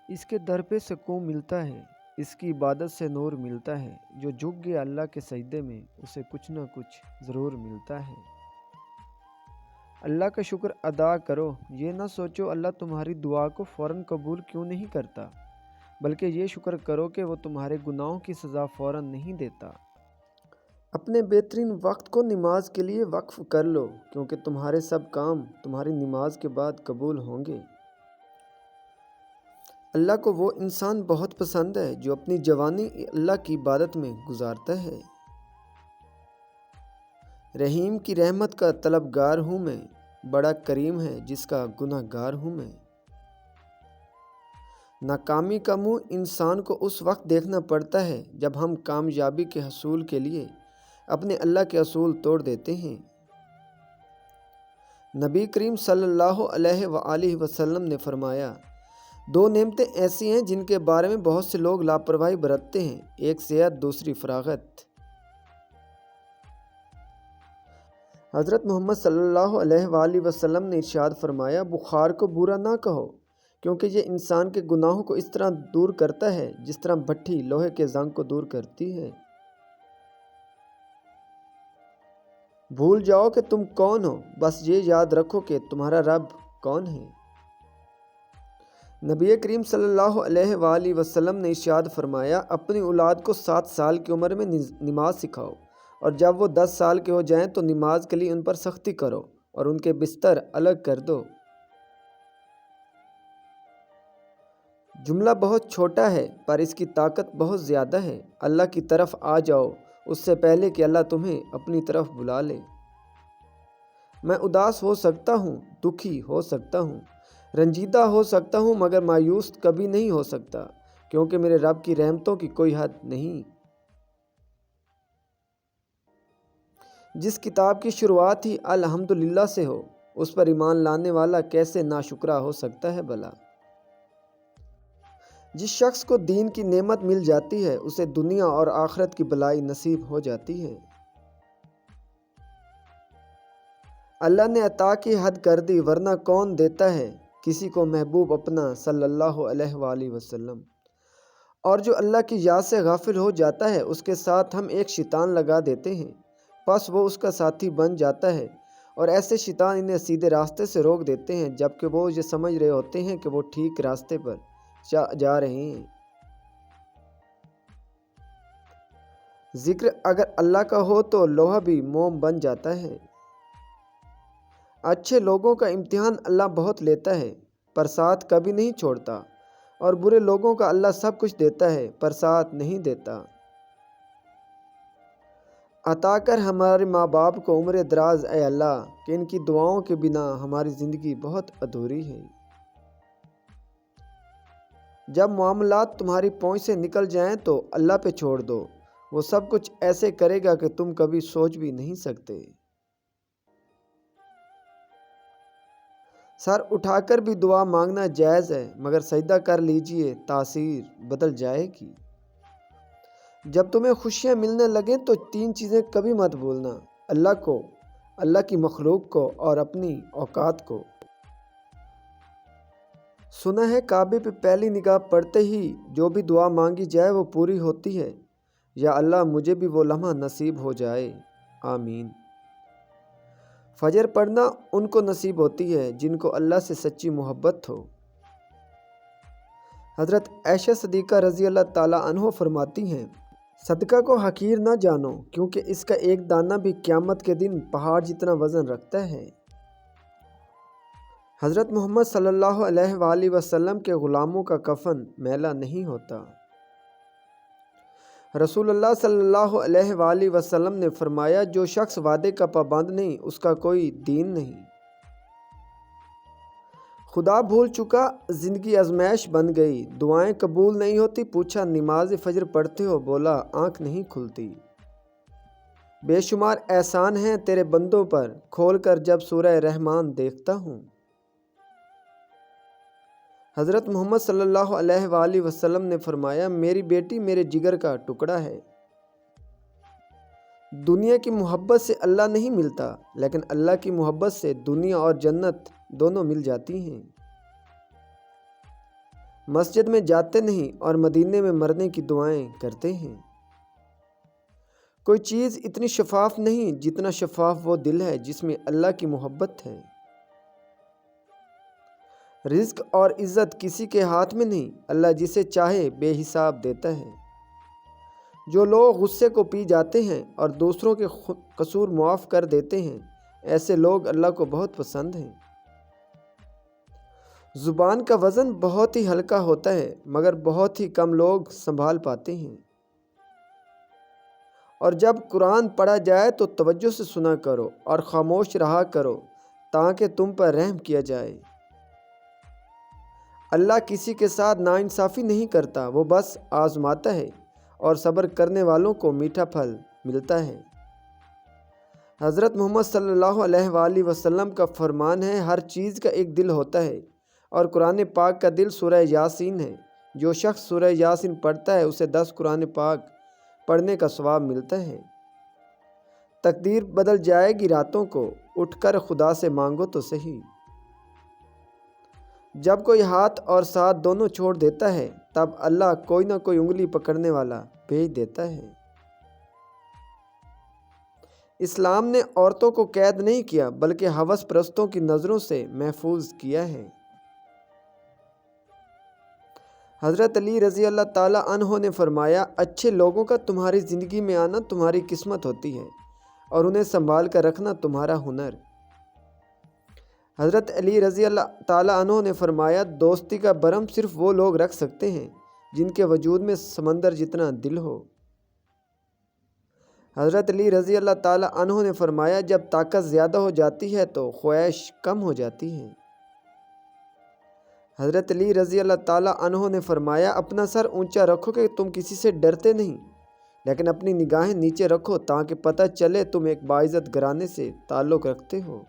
اس کے در پہ سکون ملتا ہے، اس کی عبادت سے نور ملتا ہے۔ جو جھک گیا اللہ کے سجدے میں اسے کچھ نہ کچھ ضرور ملتا ہے۔ اللہ کا شکر ادا کرو، یہ نہ سوچو اللہ تمہاری دعا کو فوراً قبول کیوں نہیں کرتا، بلکہ یہ شکر کرو کہ وہ تمہارے گناہوں کی سزا فوراً نہیں دیتا۔ اپنے بہترین وقت کو نماز کے لیے وقف کر لو، کیونکہ تمہارے سب کام تمہاری نماز کے بعد قبول ہوں گے۔ اللہ کو وہ انسان بہت پسند ہے جو اپنی جوانی اللہ کی عبادت میں گزارتا ہے۔ رحیم کی رحمت کا طلبگار ہوں میں، بڑا کریم ہے جس کا گناہ گار ہوں میں۔ ناکامی کا منہ انسان کو اس وقت دیکھنا پڑتا ہے جب ہم کامیابی کے حصول کے لیے اپنے اللہ کے اصول توڑ دیتے ہیں۔ نبی کریم صلی اللہ علیہ وآلہ وسلم نے فرمایا، دو نعمتیں ایسی ہیں جن کے بارے میں بہت سے لوگ لاپرواہی برتتے ہیں، ایک صحت، دوسری فراغت۔ حضرت محمد صلی اللہ علیہ وآلہ وسلم نے ارشاد فرمایا، بخار کو برا نہ کہو، کیونکہ یہ انسان کے گناہوں کو اس طرح دور کرتا ہے جس طرح بھٹی لوہے کے زنگ کو دور کرتی ہے۔ بھول جاؤ کہ تم کون ہو، بس یہ یاد رکھو کہ تمہارا رب کون ہے۔ نبی کریم صلی اللہ علیہ وآلہ وسلم نے ارشاد فرمایا، اپنی اولاد کو 7 سال کی عمر میں نماز سکھاؤ، اور جب وہ 10 سال کے ہو جائیں تو نماز کے لیے ان پر سختی کرو اور ان کے بستر الگ کر دو۔ جملہ بہت چھوٹا ہے پر اس کی طاقت بہت زیادہ ہے۔ اللہ کی طرف آ جاؤ اس سے پہلے کہ اللہ تمہیں اپنی طرف بلا لے۔ میں اداس ہو سکتا ہوں، دکھی ہو سکتا ہوں، رنجیدہ ہو سکتا ہوں، مگر مایوس کبھی نہیں ہو سکتا، کیونکہ میرے رب کی رحمتوں کی کوئی حد نہیں۔ جس کتاب کی شروعات ہی الحمدللہ سے ہو، اس پر ایمان لانے والا کیسے ناشکرا ہو سکتا ہے بھلا؟ جس شخص کو دین کی نعمت مل جاتی ہے اسے دنیا اور آخرت کی بلائی نصیب ہو جاتی ہے۔ اللہ نے عطا کی حد کر دی، ورنہ کون دیتا ہے کسی کو محبوب اپنا صلی اللہ علیہ وآلہ وسلم۔ اور جو اللہ کی یاد سے غافل ہو جاتا ہے اس کے ساتھ ہم ایک شیطان لگا دیتے ہیں، پس وہ اس کا ساتھی بن جاتا ہے، اور ایسے شیطان انہیں سیدھے راستے سے روک دیتے ہیں جبکہ وہ یہ سمجھ رہے ہوتے ہیں کہ وہ ٹھیک راستے پر جا رہے ہیں۔ ذکر اگر اللہ کا ہو تو لوہا بھی موم بن جاتا ہے۔ اچھے لوگوں کا امتحان اللہ بہت لیتا ہے پر ساتھ کبھی نہیں چھوڑتا، اور برے لوگوں کا اللہ سب کچھ دیتا ہے پر ساتھ نہیں دیتا۔ عطا کر ہمارے ماں باپ کو عمر دراز اے اللہ، کہ ان کی دعاؤں کے بنا ہماری زندگی بہت ادھوری ہے۔ جب معاملات تمہاری پہنچ سے نکل جائیں تو اللہ پہ چھوڑ دو، وہ سب کچھ ایسے کرے گا کہ تم کبھی سوچ بھی نہیں سکتے۔ سر اٹھا کر بھی دعا مانگنا جائز ہے، مگر سجدہ کر لیجئے، تاثیر بدل جائے گی۔ جب تمہیں خوشیاں ملنے لگیں تو 3 چیزیں کبھی مت بھولنا: اللہ کو، اللہ کی مخلوق کو، اور اپنی اوقات کو۔ سنا ہے کعبے پہ پہلی نگاہ پڑتے ہی جو بھی دعا مانگی جائے وہ پوری ہوتی ہے۔ یا اللہ مجھے بھی وہ لمحہ نصیب ہو جائے، آمین۔ فجر پڑھنا ان کو نصیب ہوتی ہے جن کو اللہ سے سچی محبت ہو۔ حضرت عائشہ صدیقہ رضی اللہ تعالیٰ عنہ فرماتی ہیں، صدقہ کو حقیر نہ جانو، کیونکہ اس کا ایک دانہ بھی قیامت کے دن پہاڑ جتنا وزن رکھتا ہے۔ حضرت محمد صلی اللہ علیہ وآلہ وسلم کے غلاموں کا کفن میلا نہیں ہوتا۔ رسول اللہ صلی اللہ علیہ وآلہ وسلم نے فرمایا، جو شخص وعدے کا پابند نہیں اس کا کوئی دین نہیں۔ خدا بھول چکا، زندگی آزمائش بن گئی، دعائیں قبول نہیں ہوتی، پوچھا نماز فجر پڑھتے ہو، بولا آنکھ نہیں کھلتی۔ بے شمار احسان ہیں تیرے بندوں پر، کھول کر جب سورہ رحمان دیکھتا ہوں۔ حضرت محمد صلی اللہ علیہ وآلہ وسلم نے فرمایا، میری بیٹی میرے جگر کا ٹکڑا ہے۔ دنیا کی محبت سے اللہ نہیں ملتا، لیکن اللہ کی محبت سے دنیا اور جنت دونوں مل جاتی ہیں۔ مسجد میں جاتے نہیں اور مدینے میں مرنے کی دعائیں کرتے ہیں۔ کوئی چیز اتنی شفاف نہیں جتنا شفاف وہ دل ہے جس میں اللہ کی محبت ہے۔ رزق اور عزت کسی کے ہاتھ میں نہیں، اللہ جسے چاہے بے حساب دیتا ہے۔ جو لوگ غصے کو پی جاتے ہیں اور دوسروں کے قصور معاف کر دیتے ہیں، ایسے لوگ اللہ کو بہت پسند ہیں۔ زبان کا وزن بہت ہی ہلکا ہوتا ہے مگر بہت ہی کم لوگ سنبھال پاتے ہیں۔ اور جب قرآن پڑھا جائے تو توجہ سے سنا کرو اور خاموش رہا کرو تاکہ تم پر رحم کیا جائے۔ اللہ کسی کے ساتھ ناانصافی نہیں کرتا، وہ بس آزماتا ہے اور صبر کرنے والوں کو میٹھا پھل ملتا ہے۔ حضرت محمد صلی اللہ علیہ وآلہ وسلم کا فرمان ہے، ہر چیز کا ایک دل ہوتا ہے اور قرآن پاک کا دل سورہ یاسین ہے۔ جو شخص سورہ یاسین پڑھتا ہے اسے 10 قرآن پاک پڑھنے کا ثواب ملتا ہے۔ تقدیر بدل جائے گی راتوں کو، اٹھ کر خدا سے مانگو تو صحیح۔ جب کوئی ہاتھ اور ساتھ دونوں چھوڑ دیتا ہے تب اللہ کوئی نہ کوئی انگلی پکڑنے والا بھیج دیتا ہے۔ اسلام نے عورتوں کو قید نہیں کیا بلکہ ہوس پرستوں کی نظروں سے محفوظ کیا ہے۔ حضرت علی رضی اللہ تعالیٰ عنہ نے فرمایا، اچھے لوگوں کا تمہاری زندگی میں آنا تمہاری قسمت ہوتی ہے اور انہیں سنبھال کر رکھنا تمہارا ہنر۔ حضرت علی رضی اللہ تعالیٰ عنہ نے فرمایا، دوستی کا بھرم صرف وہ لوگ رکھ سکتے ہیں جن کے وجود میں سمندر جتنا دل ہو۔ حضرت علی رضی اللہ تعالیٰ عنہ نے فرمایا، جب طاقت زیادہ ہو جاتی ہے تو خواہش کم ہو جاتی ہے۔ حضرت علی رضی اللہ تعالیٰ عنہ نے فرمایا، اپنا سر اونچا رکھو کہ تم کسی سے ڈرتے نہیں، لیکن اپنی نگاہیں نیچے رکھو تاکہ پتہ چلے تم ایک باعزت گھرانے سے تعلق رکھتے ہو۔